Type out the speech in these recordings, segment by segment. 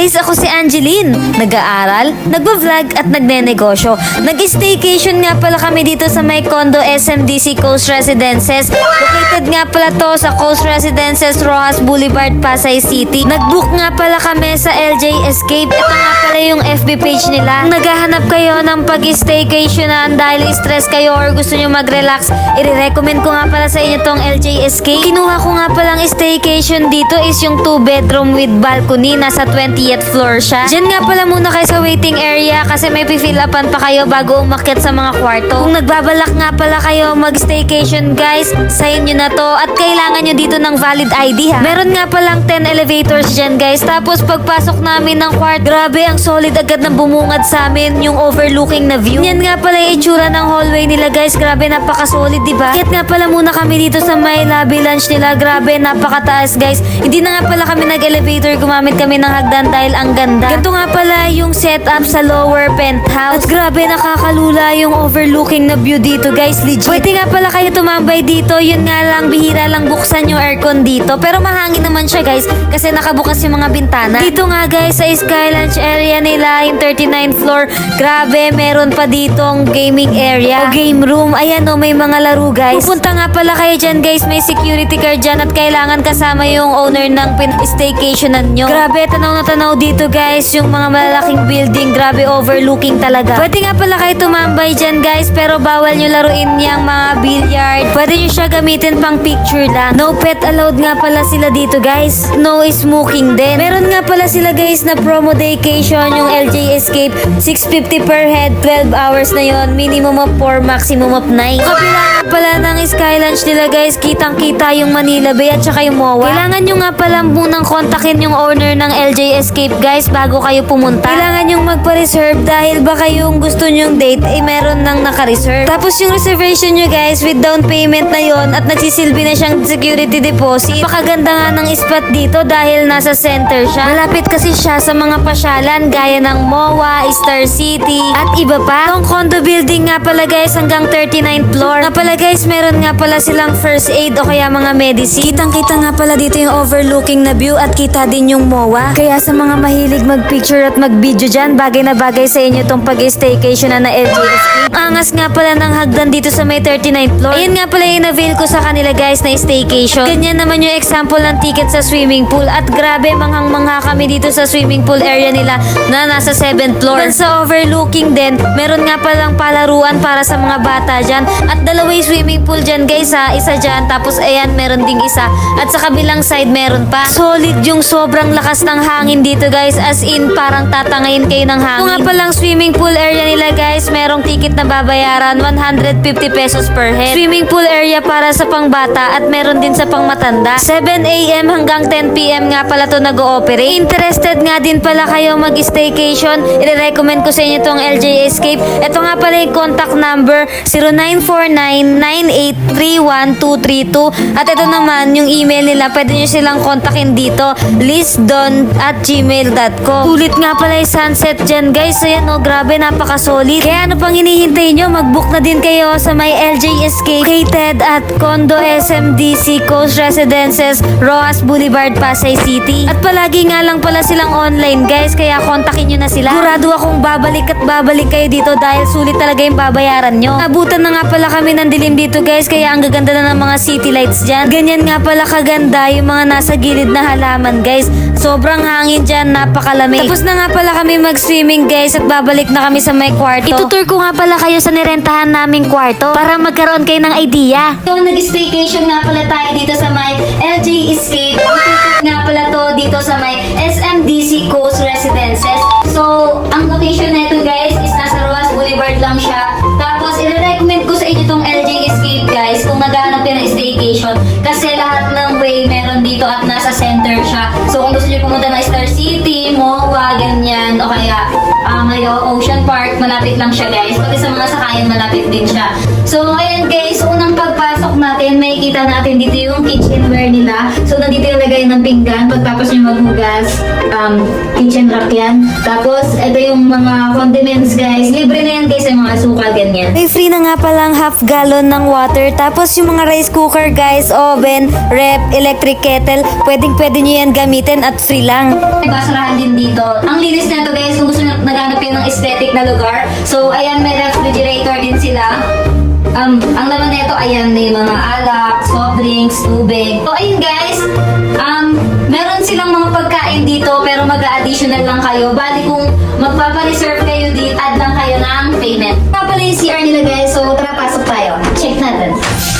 guys, ako si Angeline. Nag-aaral, nagba-vlog at nagne-negosyo. Nag-staycation nga pala kami dito sa may condo SMDC Coast Residences. Located nga pala to sa Coast Residences, Rojas Boulevard, Pasay City. Nag-book nga pala kami sa LJ Escape. Ito nga pala yung FB page nila. Kung naghahanap kayo ng pag-staycationan dahil stress kayo or gusto nyo mag-relax, i-recommend ko nga pala sa inyo tong LJ Escape. Kinuha ko nga palang staycation dito is yung 2-bedroom with balcony. Nasa 20th floor siya. Diyan nga pala muna kayo sa waiting area kasi may pifill upan pa kayo bago umakyat sa mga kwarto. Kung nagbabalak nga pala kayo mag-staycation guys, sa inyo na to at kailangan nyo dito ng valid ID ha. Meron nga palang 10 elevators dyan guys. Tapos pagpasok namin ng kwarto, grabe ang solid agad na bumungad sa amin yung overlooking na view. Yan nga pala yung itsura ng hallway nila guys. Grabe, napaka-solid diba? Kaya nga pala muna kami dito sa may lobby lunch nila. Grabe, napakataas guys. Hindi na nga pala kami nag-elevator, gumamit kami ng hagdan dahil ang ganda. Ganito nga pala yung setup sa lower penthouse. At grabe, nakakalula yung overlooking na view dito guys. Legit. Pwede nga pala kayo tumambay dito. Yun nga lang, bihira lang buksan yung aircon dito. Pero mahangin naman siya guys kasi nakabukas yung mga bintana. Dito nga guys sa Sky Lunch area nila, yung 39th floor. Grabe, meron pa ditong gaming area o game room. Ayan o, may mga laro guys. Pupunta nga pala kayo dyan guys. May security guard dyan at kailangan kasama yung owner ng staycationan nyo. Grabe, tanaw na tanaw dito guys. Yung mga malalaking building. Grabe, overlooking talaga. Pwede nga pala kayo tumambay dyan guys. Pero bawal nyo laruin yung mga billiard. Pwede nyo siya gamitin pang picture lang. No pet allowed nga pala sila dito guys. No smoking din. Meron nga pala sila guys na promo daycation yung LJ Escape. 650 per head, 12 hours na yon. Minimum of 4, maximum of 9. Kapila nga pala ng Sky Lunch nila guys. Kitang kita yung Manila Bay at saka yung MOA. Kailangan nyo nga pala munang kontakin yung owner ng LJ Escape guys bago kayo pumunta. Kailangan yung magpa-reserve dahil baka yung gusto nyong date ay meron nang naka-reserve. Tapos yung reservation nyo guys with down payment na yon at nagsisilbi na siyang security deposit. Napakaganda nga ng spot dito dahil nasa center siya. Malapit kasi siya sa mga pasyalan gaya ng MOA, Star City at iba pa. Itong condo building nga pala guys hanggang 39th floor. Nga pala guys, meron nga pala silang first aid o kaya mga medicine. Kitang-kita nga pala dito yung overlooking na view at kita din yung MOA. Kaya sa mga mahilig mag-picture at mag-video dyan, bagay na bagay sa inyo tong pag-staycation na LJ Escape. Angas nga pala ng hagdan dito sa may 39th floor. Ayun nga pala yung in-avail ko sa kanila guys na staycation. Ganyan naman yung example ng ticket sa swimming pool at grabe, manghang-mangha kami dito sa swimming pool area nila na nasa 7th floor. At sa overlooking din, meron nga palang palaruan para sa mga bata dyan at dalawa yung swimming pool dyan guys ha. Isa dyan, tapos ayan meron ding isa at sa kabilang side meron pa. Solid yung sobrang lakas ng hangin dito guys, as in parang tatangayin kayo ng hangin. Kung nga palang swimming pool area nila guys, merong ticket na babayaran 150 pesos per head. Swimming pool area para sa pangbata at meron din sa pangmatanda. 7 AM hanggang 10 PM nga pala to nag-ooperate. Interested nga din pala kayo mag-staycation, i-recommend ko sa inyo tong LJ Escape. Ito nga pala yung contact number 0949-9831-232 at ito naman yung email nila. Pwede nyo silang kontakin dito, lizdon@gmail.com. Ulit nga pala yung sunset dyan guys. Ayan o, grabe, napaka-solid. Kaya ano pang hinihintay nyo, mag-book na din kayo sa may LJ Escape located at Condo SMDC Coast Residences, Rojas Boulevard, Pasay City. At palagi nga lang pala silang online guys, kaya kontakin nyo na sila. Sigurado akong babalik at babalik kayo dito dahil sulit talaga yung babayaran nyo. Abutan na nga pala kami ng dilim dito guys, kaya ang gaganda na ng mga city lights dyan. Ganyan nga pala kaganda yung mga nasa gilid na halaman guys. Sobrang hangin dyan, napakalamig. Tapos na nga pala kami mag-swimming guys at babalik na kami sa may kwarto. Itutur ko nga pala kayo sa nirentahan naming kwarto para magkaroon kayo ng idea. So nag-staycation nga pala tayo dito sa may LJ Escape. Itutur nga pala to dito sa may SMDC Coast Residences. So ang location nito guys is nasa Rojas Boulevard lang siya. Tapos i-recommend ko sa inyo tong LJ Escape guys kung naghahanap kayo ng staycation kasi lahat ng way meron dito at nasa center siya. So kung gusto niyo pumunta ng Star City, MOA, ganyan o kaya Ocean Park, malapit lang siya guys. Pati sa mga sakayan malapit din siya. So ayan guys, unang pagpasok natin akin, makikita natin dito yung kitchenware nila. So, nandito yung lagay ng pinggan. Pagtapos nyo maghugas, kitchen rack yan. Tapos, ito yung mga condiments, guys. Libre na yan, guys, yung mga asukal, ganyan. May free na nga palang half gallon ng water. Tapos, yung mga rice cooker, guys, oven, rep, electric kettle, pwede nyo yan gamitin at free lang. May basurahan din dito. Ang linis na to, guys, kung gusto nyo naghanap kayo ng aesthetic na lugar. So, ayan, may refrigerator din sila. Ang laman nito, ayan, may mga alak, soft drinks, tubig. So, ayun guys, meron silang mga pagkain dito pero mag-additional lang kayo. Bali kung magpapa-reserve kayo dito, add lang kayo ng payment. Pala yung CR nila guys, so tara pasok tayo. Check natin.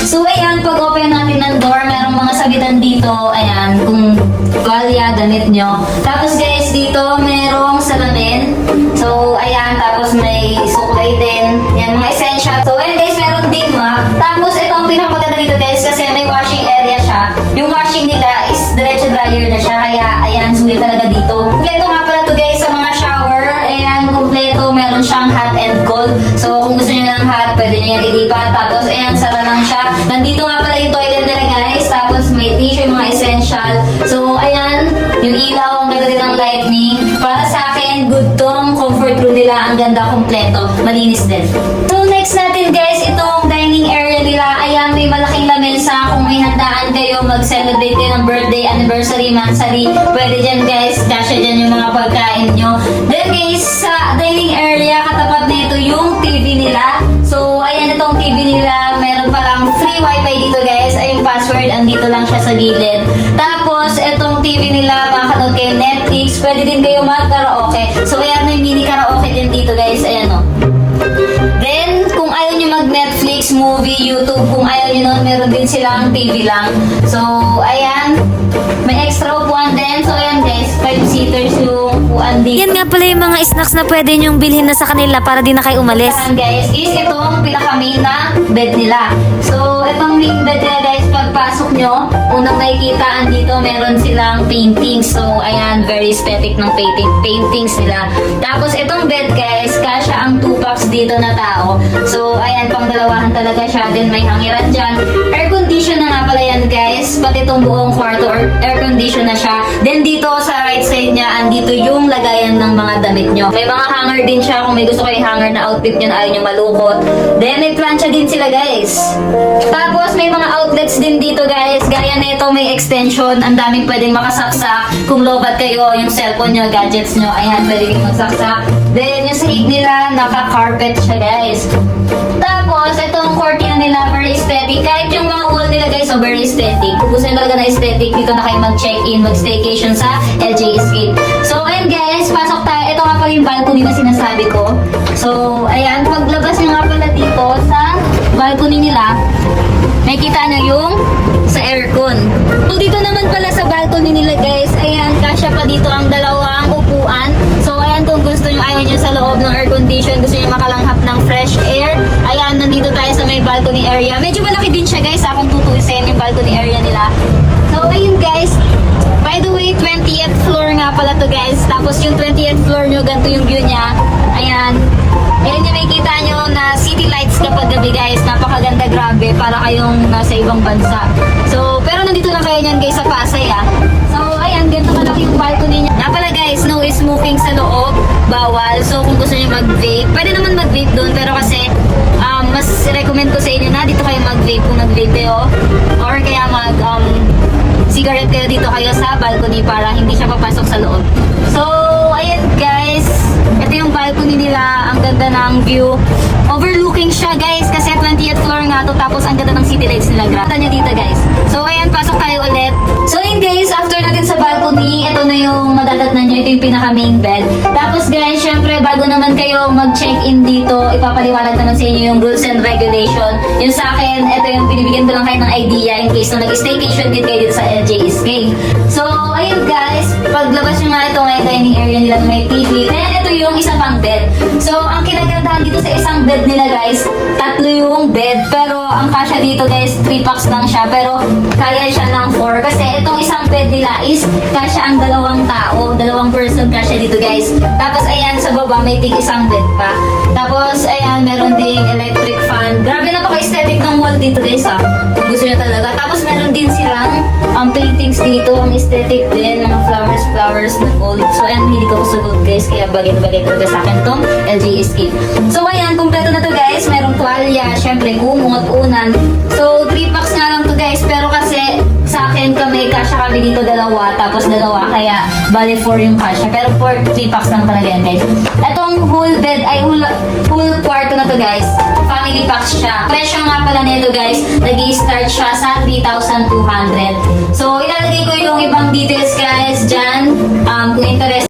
So, ayan, pag open natin ng door, merong mga sabitan dito. Ayan, kung tuwalya, damit nyo. Tapos guys, dito merong salamin. So, ayan, tapos may suklay din. Yan, mga essential. So, ayan guys, meron din tapos ito ang pinakamaganda dito guys kasi may washing area siya. Yung washing nila is diretso dryer na siya kaya ayan, sulit talaga dito. Kompleto nga pala to guys sa mga shower. Ayan, kompleto. Meron siyang hot and cold. So kung gusto niyo ng hot, pwede niyo yan ilipat. Tapos ayan, sara lang siya. Nandito nga pala yung toilet nila guys. Tapos may tissue, yung mga essential. So ayan, yung ilaw, ang ganda din ng lightning. Para sa akin, good tong comfort room nila. Ang ganda, kompleto. Malinis din. So next natin guys, itong dining area nila. Ayan, may malaking lamesa. Kung may handaan kayo, mag-celebrate kayo ng birthday, anniversary, monthsary. Pwede dyan guys, kasya dyan yung mga pagkain nyo. Then guys, sa dining area, katapat na ito yung TV nila. So, ayan itong TV nila. Meron palang free wifi dito guys. Ay yung password, andito lang siya sa gilid. Tapos, itong TV nila, makakanood kayo Netflix. Pwede din kayo mag-karaoke. So, ayan, may mini karaoke din dito guys. Ayan o. Then, kung ayaw nyo mag-Netflix, movie, YouTube, kung ayaw nyo nun, meron din silang TV lang. So, ayan. May extra upuan din. So, ayan guys, 5-seaters yung upuan dito. Yan nga pala yung mga snacks na pwede nyong bilhin na sa kanila para di na kayo umalis. Ayan guys, is itong pinaka-main na bed nila. So, itong main bed nila guys, pagpasok nyo, unang nakikita andito, meron silang paintings. So, ayan, very aesthetic ng paintings nila. Tapos, itong bed guys, kasya ang 2 packs dito na tao. So, ayan, pang dalawahan talaga siya. Then, may hangiran dyan. Air condition na nga pala yan guys. Pati itong buong kwarto, air condition na siya. Then, dito sa right side niya, andito yung lagayan ng mga damit nyo. May mga hanger din siya kung may gusto kayo hanger na outfit nyo na ayaw nyo malukot. Then, may plancha din sila guys. Tapos, may mga outlets din dito guys. Gaya nito, may extension. Ang daming pwedeng makasaksak. Kung lobat kayo, yung cellphone nyo, gadgets nyo, ayan, pwede kayong magsaksak. Then, yung sahig nila, naka-carpet siya guys. Tapos, itong cortina nila, very aesthetic. Kahit yung mga wall nila guys, so very aesthetic. Kung gusto nyo talaga na aesthetic, dito na kayo mag-check-in, mag-staycation sa LJ Escape. So, ayan guys, pasok tayo. Ito nga pala yung balcony na sinasabi ko. So, ayan, paglabas nyo nga pala dito sa balcony nila, makikita nyo yung sa aircon. So, dito naman pala sa balcony nila guys, ayan, kasya pa dito ang dalawang upuan. So, ayan, kung gusto nyo, ayaw nyo sa loob ng air condition, gusto nyo makalanghap ng fresh air, ayan, nandito tayo sa may balcony area. Medyo malaki din siya guys, kung tutusin yung balcony area nila. So, ayun guys, by the way, 20th floor nga pala to guys. Tapos yung 20th floor nyo, ganito yung view niya. Ayan. Ayan yung makikita nyo na city lights kapag gabi guys. Napakaganda, grabe. Para kayong nasa ibang bansa. So, pero nandito lang kayo nyan guys sa Pasay So, ayan, ganito malaki yung balcony niya. Nga pala guys, no smoking sa loob. Bawal. So, kung gusto nyo mag-vape, pwede naman mag-vape doon. Pero kasi, mas recommend ko sa inyo na dito kayo mag-vape kung nag-vape kayo. Or kaya cigarette kayo dito kayo sa balcony para hindi siya papasok sa loob. So, ayan guys. Ito yung balcony nila. Ang ganda ng view. Overlooking siya guys kasi 20th floor nga to. Tapos ang ganda ng city lights nila. Gata nyo dito guys. So, ayan. Pasok tayo ulit. So, yun guys. After natin sa balcony, ito na yung madadatnan nyo. Ito yung pinaka main bed. Tapos guys, syempre, bago naman kayo mag-check-in dito, ipapaliwanag naman sa inyo yung rules and regulation. Yung sa akin, ito yung binibigyan ko lang kayo ng idea in case na nag-staycation din kayo dito sa LJ Escape. So, ayun guys, paglabas nyo nga ito may dining area nila na may TV. Then, ito yung isa pang bed. So, ang kinagandahan dito sa isang bed nila guys, 3 yung bed. Pero, ang kasya dito guys, 3 packs lang siya. Pero, kaya siya ng 4. Kasi, itong isang bed nila is kasya ang 2 tao. 2 person kasya dito guys. Tapos, ayan, sa baba may tig isang bed pa. Tapos, ayan, meron ding electric fan. Grabe, napaka-aesthetic ng wall dito guys gusto niya talaga. Tapos meron din silang paintings dito, ang aesthetic din, mga flowers na gold. So ayan, hindi ko sa gold guys, kaya bagay talaga sa akin tong LG Escape. So ayan, kumpleto na to guys. Merong tuwalya, syempre kumot, unan. So 3 packs nga lang to guys, pero kasi sa akin kasya kami dito dalawa, tapos dalawa, kaya bali 4 yung kasya. Pero 3 packs lang talaga yan guys. Itong whole bed, ay whole kwarto na to guys, family packs siya. Presyo nga pala nito guys, nag-i-start siya sa 3,200. So ilalagay ko yung ibang details guys dyan, kung interest